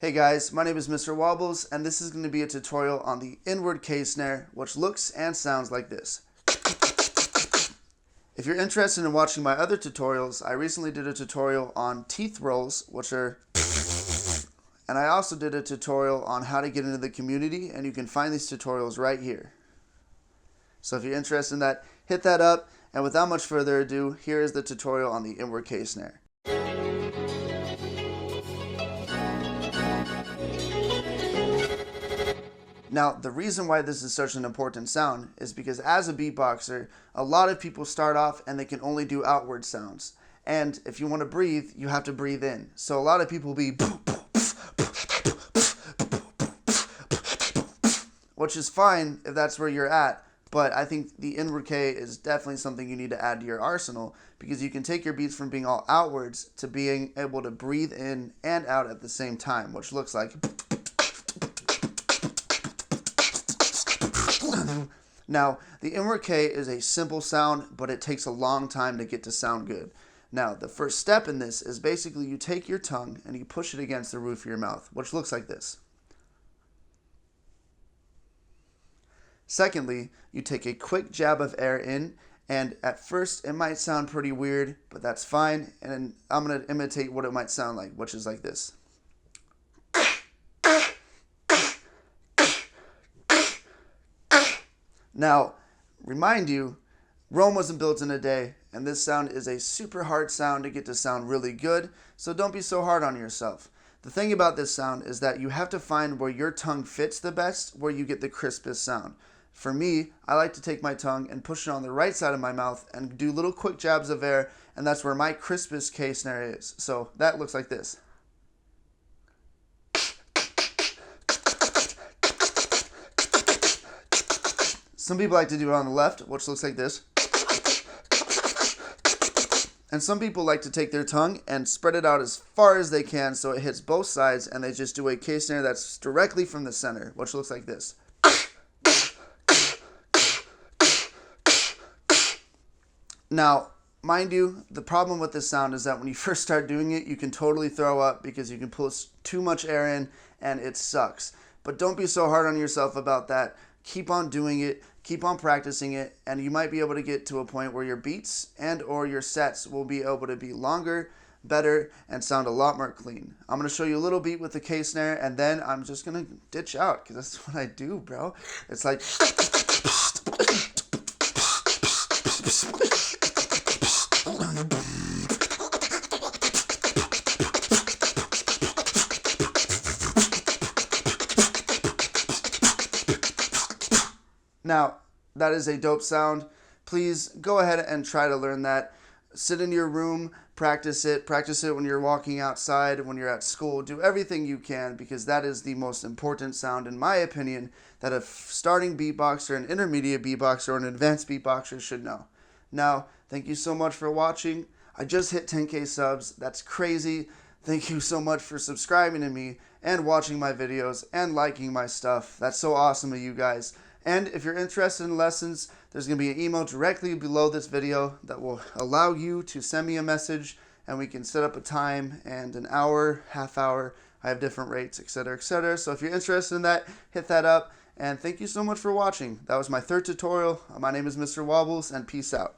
Hey guys, my name is Mr.Wobbles, and this is going to be a tutorial on the inward K-Snare, which looks and sounds like this. If you're interested in watching my other tutorials, I recently did a tutorial on teeth rolls, which are and I also did a tutorial on how to get into the community, and you can find these tutorials right here. So if you're interested in that, hit that up, and without much further ado, here is the tutorial on the inward K-Snare. Now, the reason why this is such an important sound is because as a beatboxer, a lot of people start off and they can only do outward sounds. And if you want to breathe, you have to breathe in. So a lot of people will be which is fine if that's where you're at, but I think the inward K is definitely something you need to add to your arsenal because you can take your beats from being all outwards to being able to breathe in and out at the same time, which looks like Now, the inward K is a simple sound, but it takes a long time to get to sound good. Now, the first step in this is basically you take your tongue and you push it against the roof of your mouth, which looks like this. Secondly, you take a quick jab of air in, and at first it might sound pretty weird, but that's fine, and I'm going to imitate what it might sound like, which is like this. Now, remind you, Rome wasn't built in a day, and this sound is a super hard sound to get to sound really good, so don't be so hard on yourself. The thing about this sound is that you have to find where your tongue fits the best, where you get the crispest sound. For me, I like to take my tongue and push it on the right side of my mouth and do little quick jabs of air, and that's where my crispest K-Snare is. So that looks like this. Some people like to do it on the left, which looks like this. And some people like to take their tongue and spread it out as far as they can so it hits both sides, and they just do a K-Snare that's directly from the center, which looks like this. Now, mind you, the problem with this sound is that when you first start doing it, you can totally throw up because you can push too much air in and it sucks. But don't be so hard on yourself about that. Keep on doing it, keep on practicing it, and you might be able to get to a point where your beats and or your sets will be able to be longer, better, and sound a lot more clean. I'm going to show you a little beat with the K-Snare, and then I'm just going to ditch out because that's what I do, bro. It's like Now, that is a dope sound. Please go ahead and try to learn that. Sit in your room, practice it when you're walking outside, when you're at school. Do everything you can because that is the most important sound, in my opinion, that a starting beatboxer, an intermediate beatboxer, or an advanced beatboxer should know. Now, thank you so much for watching. I just hit 10K subs. That's crazy. Thank you so much for subscribing to me and watching my videos and liking my stuff. That's so awesome of you guys. And if you're interested in lessons, there's going to be an email directly below this video that will allow you to send me a message, and we can set up a time and an hour, half hour. I have different rates, etc., etc. So if you're interested in that, hit that up. And thank you so much for watching. That was my third tutorial. My name is Mr. Wobbles, and peace out.